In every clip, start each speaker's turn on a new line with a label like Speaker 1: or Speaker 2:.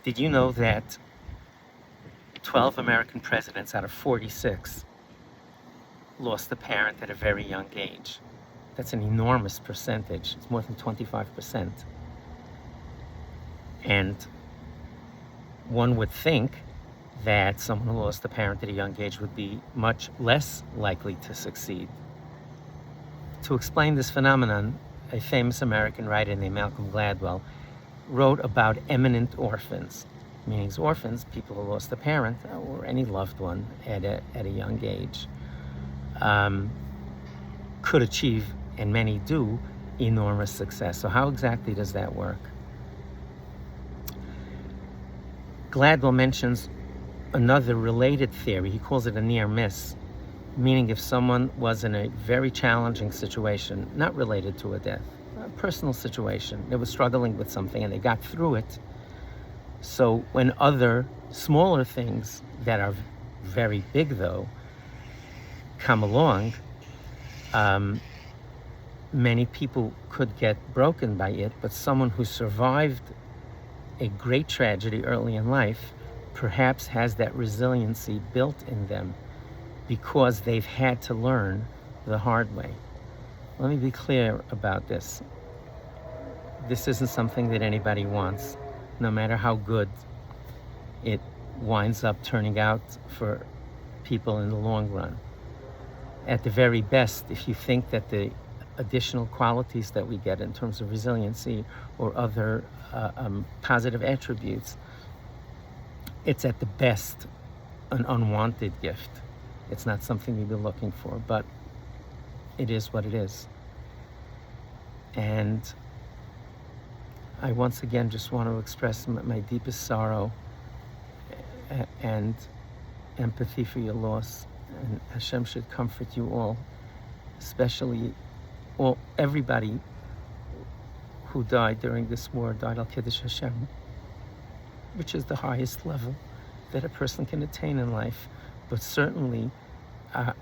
Speaker 1: Did you know that 12 American presidents out of 46 lost a parent at a very young age? That's an enormous percentage. It's more than 25%. And one would think that someone who lost a parent at a young age would be much less likely to succeed. To explain this phenomenon, a famous American writer named Malcolm Gladwell wrote about eminent orphans, meaning orphans, people who lost a parent or any loved one at a young age, could achieve, and many do, enormous success. So how exactly does that work? Gladwell mentions another related theory. He calls it a near miss, meaning if someone was in a very challenging situation, not related to a death, a personal situation, they were struggling with something and they got through it. So when other smaller things that are very big, though, come along, many people could get broken by it, but someone who survived a great tragedy early in life perhaps has that resiliency built in them because they've had to learn the hard way. Let me be clear about this. This isn't something that anybody wants, no matter how good it winds up turning out for people in the long run. At the very best, if you think that the additional qualities that we get in terms of resiliency or other positive attributes, it's at the best an unwanted gift. It's not something you've been looking for, but it is what it is. And I once again just want to express my deepest sorrow and empathy for your loss. And Hashem should comfort you all, especially everybody who died during this war died al Kiddush Hashem, which is the highest level that a person can attain in life. But certainly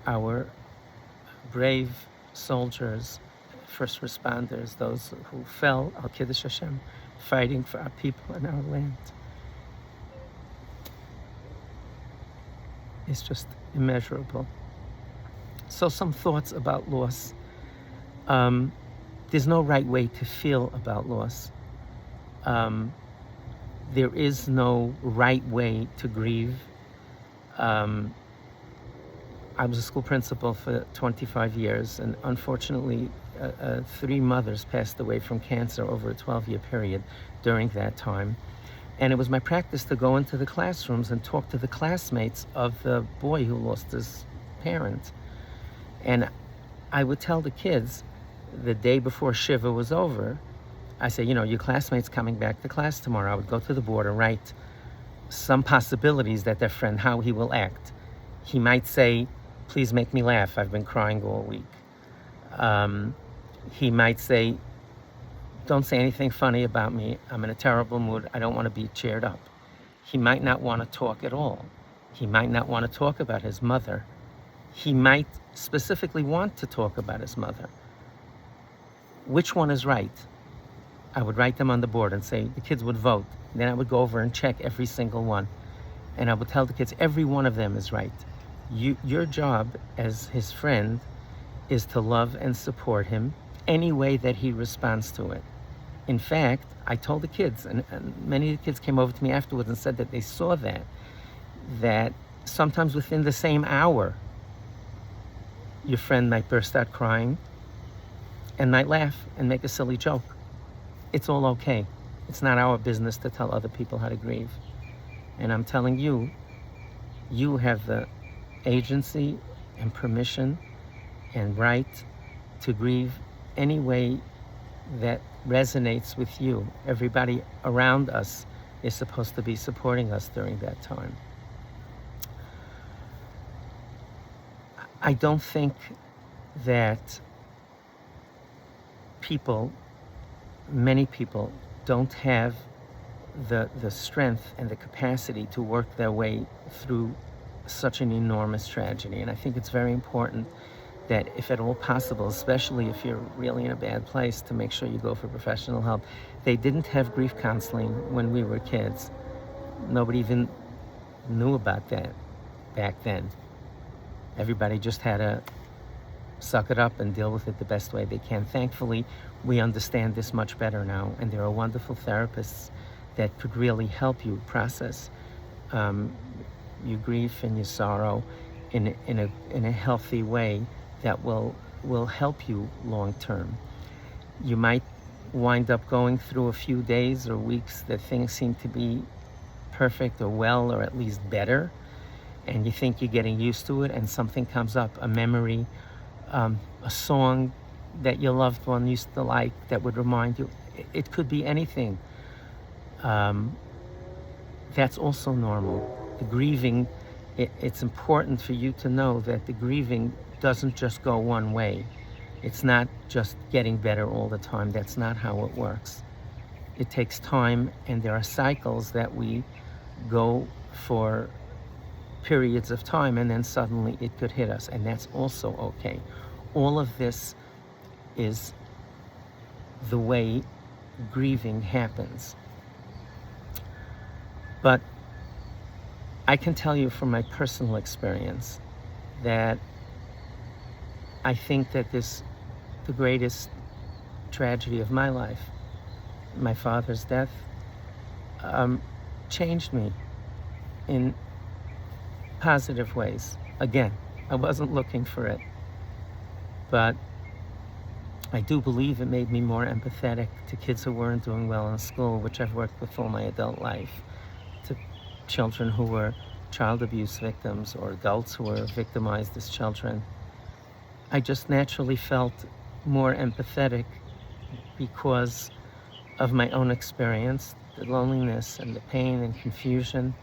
Speaker 1: our brave soldiers, first responders, those who fell al Kiddush Hashem, fighting for our people and our land, is just immeasurable. So some thoughts about loss. There's no right way to feel about loss. There is no right way to grieve. I was a school principal for 25 years, and unfortunately, 3 mothers passed away from cancer over a 12-year period during that time. And it was my practice to go into the classrooms and talk to the classmates of the boy who lost his parent. And I would tell the kids the day before Shiva was over, I say, your classmate's coming back to class tomorrow. I would go to the board and write some possibilities that their friend, how he will act. He might say, please make me laugh. I've been crying all week. He might say, don't say anything funny about me. I'm in a terrible mood. I don't want to be cheered up. He might not want to talk at all. He might not want to talk about his mother. He might specifically want to talk about his mother. Which one is right? I would write them on the board and say, the kids would vote. Then I would go over and check every single one. And I would tell the kids, every one of them is right. Your job as his friend is to love and support him any way that he responds to it. In fact, I told the kids, and many of the kids came over to me afterwards and said that they saw that sometimes within the same hour, your friend might burst out crying and might laugh and make a silly joke. It's all okay. It's not our business to tell other people how to grieve. And I'm telling you, you have the agency and permission and right to grieve any way that resonates with you. Everybody around us is supposed to be supporting us during that time. I don't think that many people don't have the strength and the capacity to work their way through such an enormous tragedy. And I think it's very important that if at all possible, especially if you're really in a bad place, to make sure you go for professional help. They didn't have grief counseling when we were kids. Nobody even knew about that back then. Everybody just had to suck it up and deal with it the best way they can. Thankfully, we understand this much better now, and there are wonderful therapists that could really help you process your grief and your sorrow in a healthy way that will help you long term. You might wind up going through a few days or weeks that things seem to be perfect or well or at least better, and you think you're getting used to it, and something comes up, a memory, a song that your loved one used to like that would remind you. It could be anything. That's also normal. The grieving, it's important for you to know that the grieving doesn't just go one way. It's not just getting better all the time. That's not how it works. It takes time, and there are cycles that we go for periods of time, and then suddenly it could hit us, and that's also okay. All of this is the way grieving happens. But I can tell you from my personal experience that I think that the greatest tragedy of my life, my father's death, changed me in positive ways. Again, I wasn't looking for it, but I do believe it made me more empathetic to kids who weren't doing well in school, which I've worked with all my adult life, to children who were child abuse victims or adults who were victimized as children. I just naturally felt more empathetic because of my own experience, the loneliness and the pain and confusion.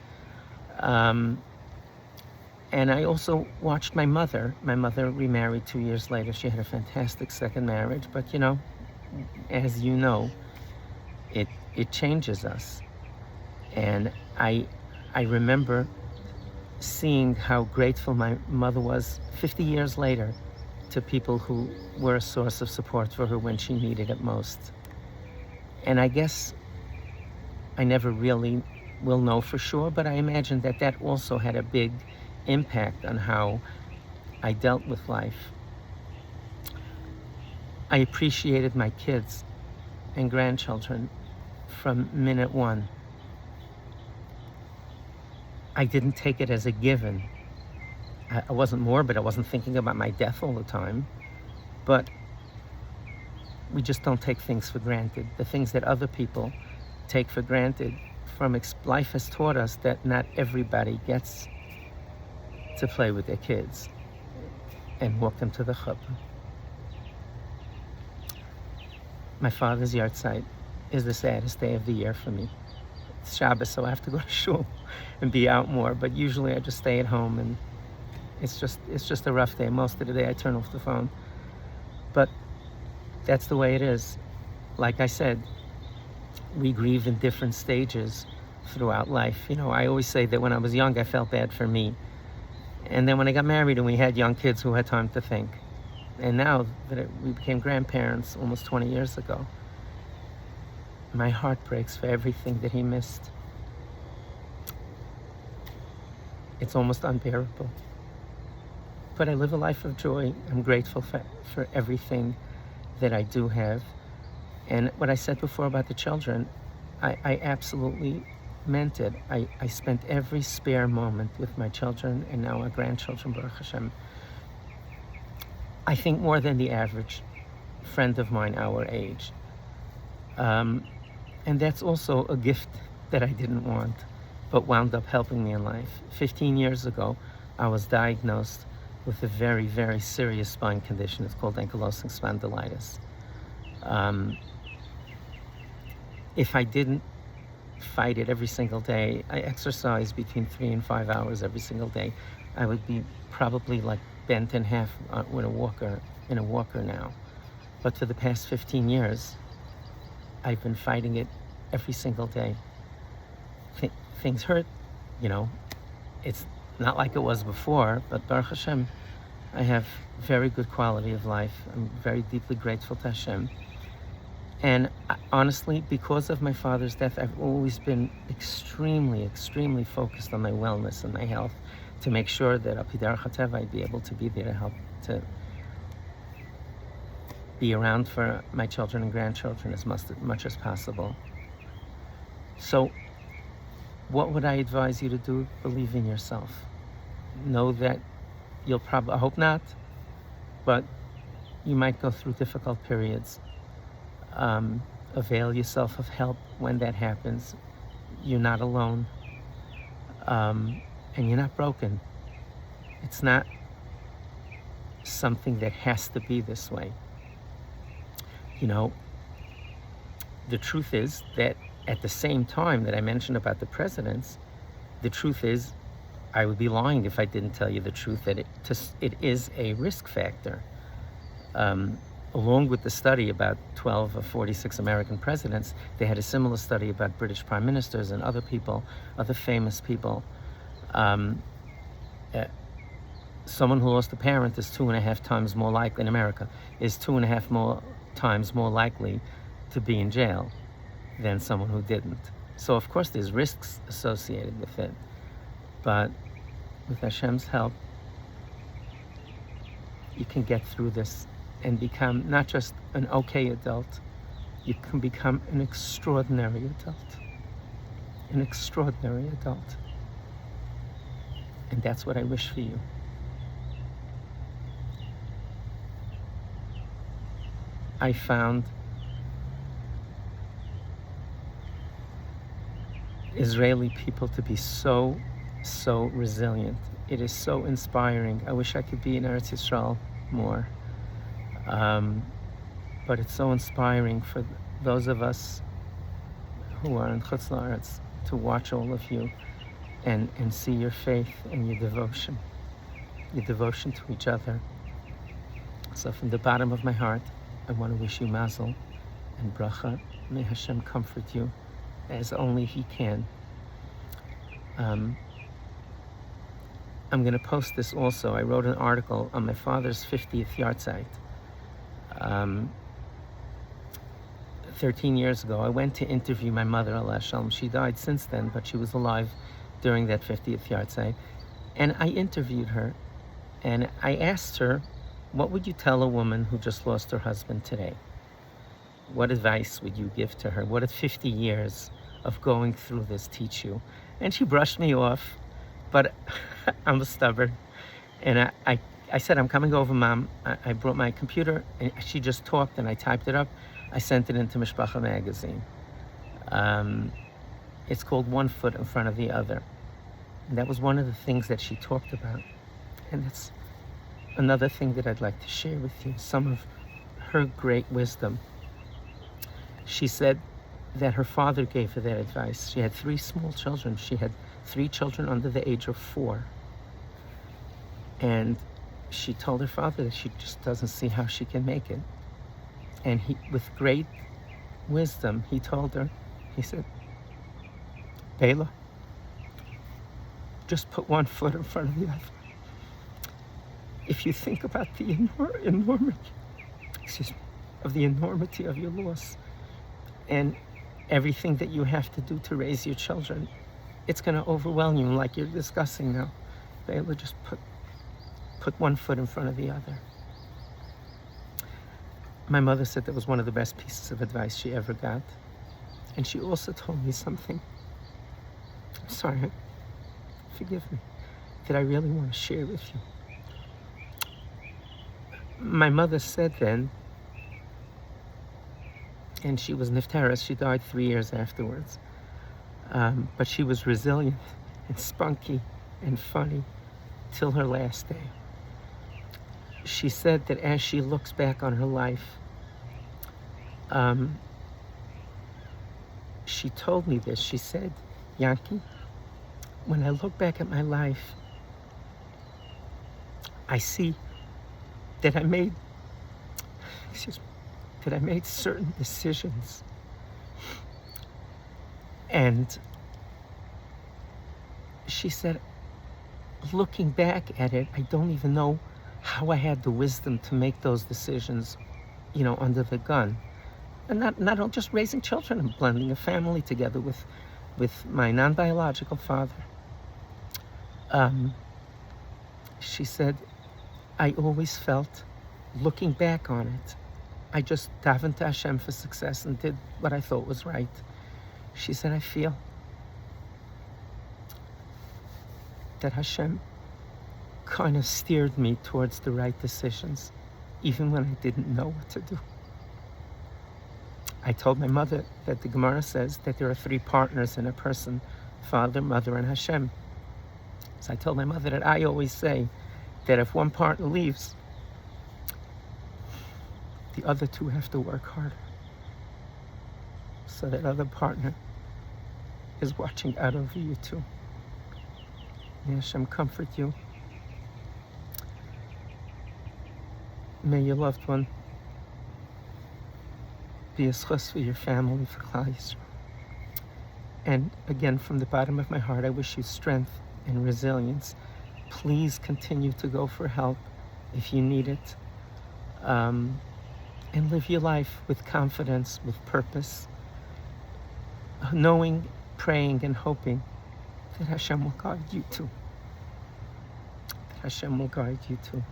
Speaker 1: And I also watched my mother. My mother remarried 2 years later. She had a fantastic second marriage, but as you know, it changes us. And I remember seeing how grateful my mother was 50 years later to people who were a source of support for her when she needed it most. And I guess I never really will know for sure, but I imagine that also had a big impact on how I dealt with life. I appreciated my kids and grandchildren from minute one. I didn't take it as a given. I wasn't morbid. I wasn't thinking about my death all the time. But we just don't take things for granted. The things that other people take for granted, life has taught us that not everybody gets to play with their kids and walk them to the chuppah. My father's yahrzeit is the saddest day of the year for me. It's Shabbos, so I have to go to shul and be out more, but usually I just stay at home, and it's just a rough day. Most of the day I turn off the phone. But that's the way it is. Like I said, we grieve in different stages throughout life. I always say that when I was young, I felt bad for me. And then when I got married and we had young kids who had time to think. And now that we became grandparents almost 20 years ago, my heart breaks for everything that he missed. It's almost unbearable. But I live a life of joy. I'm grateful for everything that I do have. And what I said before about the children, I absolutely meant it. I spent every spare moment with my children and now our grandchildren, Baruch Hashem. I think more than the average friend of mine our age. And that's also a gift that I didn't want, but wound up helping me in life. 15 years ago, I was diagnosed with a very, very serious spine condition. It's called ankylosing spondylitis. If I didn't fight it every single day, I exercise between 3 and 5 hours every single day, I would be probably like bent in half in a walker now. But for the past 15 years, I've been fighting it every single day. Things hurt, It's not like it was before, but Baruch Hashem, I have very good quality of life. I'm very deeply grateful to Hashem. And honestly, because of my father's death, I've always been extremely, extremely focused on my wellness and my health to make sure that Al Pi Derech HaTeva I'd be able to be there to help, to be around for my children and grandchildren as much as possible. So what would I advise you to do? Believe in yourself. Know that you'll probably, I hope not, but you might go through difficult periods. Avail yourself of help when that happens. You're not alone. And you're not broken. It's not something that has to be this way. You know, the truth is that at the same time that I mentioned about the presidents, the truth is I would be lying if I didn't tell you the truth that it is a risk factor. Along with the study about 12 of 46 American presidents, they had a similar study about British prime ministers and other people, other famous people. Someone who lost a parent is 2.5 times more likely in America, is 2.5 times more likely to be in jail than someone who didn't. So of course there's risks associated with it, but with Hashem's help, you can get through this and become not just an okay adult, you can become an extraordinary adult. An extraordinary adult. And that's what I wish for you. I found Israeli people to be so resilient. It is so inspiring. I wish I could be in Eretz Yisrael more. But it's so inspiring for those of us who are in Chutz La'aretz to watch all of you and see your faith and your devotion to each other. So from the bottom of my heart, I want to wish you mazel and bracha. May Hashem comfort you as only He can. I'm going to post this also. I wrote an article on my father's 50th yahrzeit. 13 years ago, I went to interview my mother, Alaa Shalom. She died since then, but she was alive during that 50th yahrzeit. And I interviewed her, and I asked her, what would you tell a woman who just lost her husband today? What advice would you give to her? What did 50 years of going through this teach you? And she brushed me off, but I'm stubborn. And I said, I'm coming over, Mom. I brought my computer, and she just talked, and I typed it up. I sent it into Mishpacha magazine. It's called One Foot in Front of the Other. And that was one of the things that she talked about. And that's another thing that I'd like to share with you, some of her great wisdom. She said that her father gave her that advice. She had 3 small children. She had 3 children under the age of 4. And she told her father that she just doesn't see how she can make it. And he, with great wisdom, he told her, he said, Bela, just put 1 foot in front of the other. If you think about the enormity of your loss and everything that you have to do to raise your children, it's going to overwhelm you like you're discussing now. Bela, just put 1 foot in front of the other. My mother said that was one of the best pieces of advice she ever got. And she also told me something, I'm sorry, forgive me, that I really want to share with you. My mother said then, and she was niftaras, she died 3 years afterwards, but she was resilient and spunky and funny till her last day. She said that as she looks back on her life, she told me this. She said, Yankee, when I look back at my life, I see that I made certain decisions. And she said, looking back at it, I don't even know how I had the wisdom to make those decisions, under the gun. and not only just raising children and blending a family together with my non-biological father. She said, I always felt, looking back on it, I just davened to Hashem for success and did what I thought was right. She said, I feel that Hashem kind of steered me towards the right decisions, even when I didn't know what to do. I told my mother that the Gemara says that there are 3 partners in a person: father, mother, and Hashem. So I told my mother that I always say that if one partner leaves, the other 2 have to work harder, so that other partner is watching out over you too. May Hashem comfort you. May your loved one be a schus for your family, for Klal Yisrael. And again, from the bottom of my heart, I wish you strength and resilience. Please continue to go for help if you need it. And live your life with confidence, with purpose, knowing, praying, and hoping that Hashem will guide you too. That Hashem will guide you too.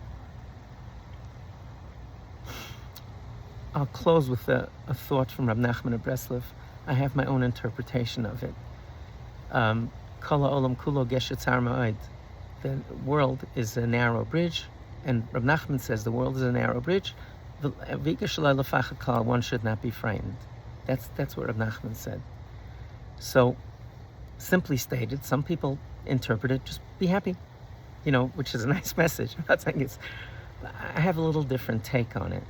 Speaker 1: I'll close with a thought from Rab Nachman of Breslov. I have my own interpretation of it. Kol ha'olam kulo geshet tzar ma'od. The world is a narrow bridge, and Rab Nachman says the world is a narrow bridge. One should not be frightened. That's what Rab Nachman said. So, simply stated, some people interpret it, just be happy, which is a nice message. I'm not saying it's. I have a little different take on it.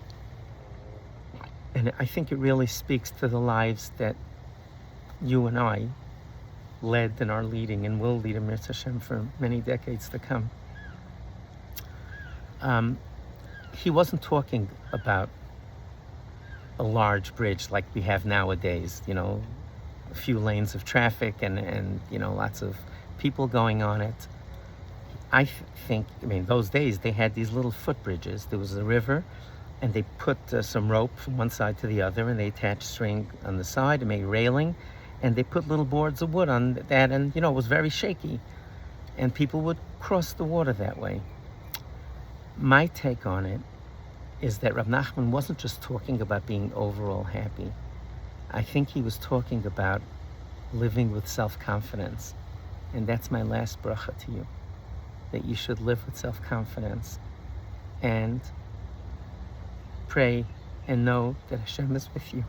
Speaker 1: And I think it really speaks to the lives that you and I led and are leading and will lead Amir Hashem for many decades to come. He wasn't talking about a large bridge like we have nowadays, a few lanes of traffic and lots of people going on it. I think, those days they had these little footbridges. There was a river, and they put some rope from one side to the other, and they attached string on the side and made railing, and they put little boards of wood on that, and it was very shaky, and people would cross the water that way. My take on it is that Rav Nachman wasn't just talking about being overall happy. I think he was talking about living with self-confidence, and that's my last bracha to you, that you should live with self-confidence and pray and know that Hashem is with you,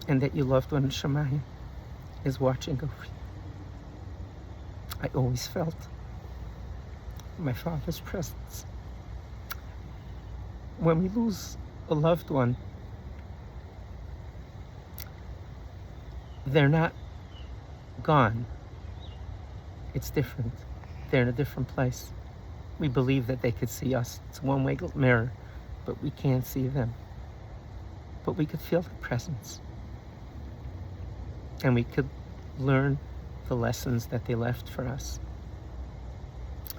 Speaker 1: and that your loved one in Shemayim is watching over you. I always felt my father's presence. When we lose a loved one, they're not gone. It's different. They're in a different place. We believe that they could see us. It's a one-way mirror, but we can't see them. But we could feel their presence. And we could learn the lessons that they left for us.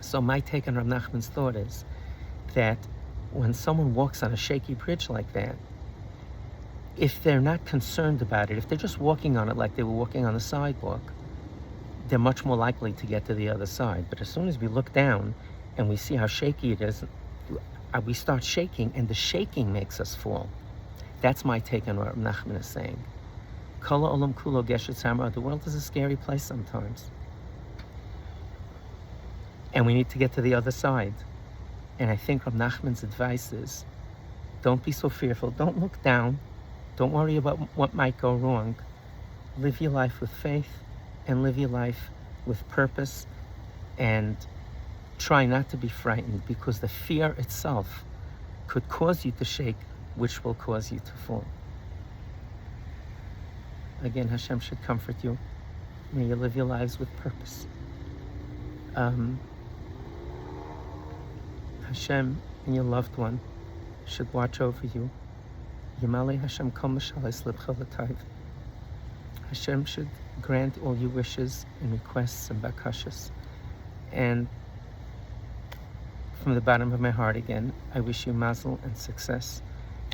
Speaker 1: So my take on Rav Nachman's thought is that when someone walks on a shaky bridge like that, if they're not concerned about it, if they're just walking on it like they were walking on the sidewalk, they're much more likely to get to the other side. But as soon as we look down and we see how shaky it is, we start shaking, and the shaking makes us fall. That's my take on what Nachman is saying. Kol ha'olam kulo geshet tzar ma'od. The world is a scary place sometimes. And we need to get to the other side. And I think Rav Nachman's advice is, don't be so fearful. Don't look down. Don't worry about what might go wrong. Live your life with faith and live your life with purpose, and try not to be frightened, because the fear itself could cause you to shake, which will cause you to fall. Again, Hashem should comfort you. May you live your lives with purpose. Hashem and your loved one should watch over you. Yamale Hashem kol mashalis libcha l'tayv. Hashem should grant all your wishes and requests and bakashas. And from the bottom of my heart again, I wish you mazel and success.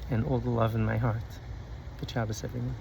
Speaker 1: and all the love in my heart. Good Shabbos, everyone.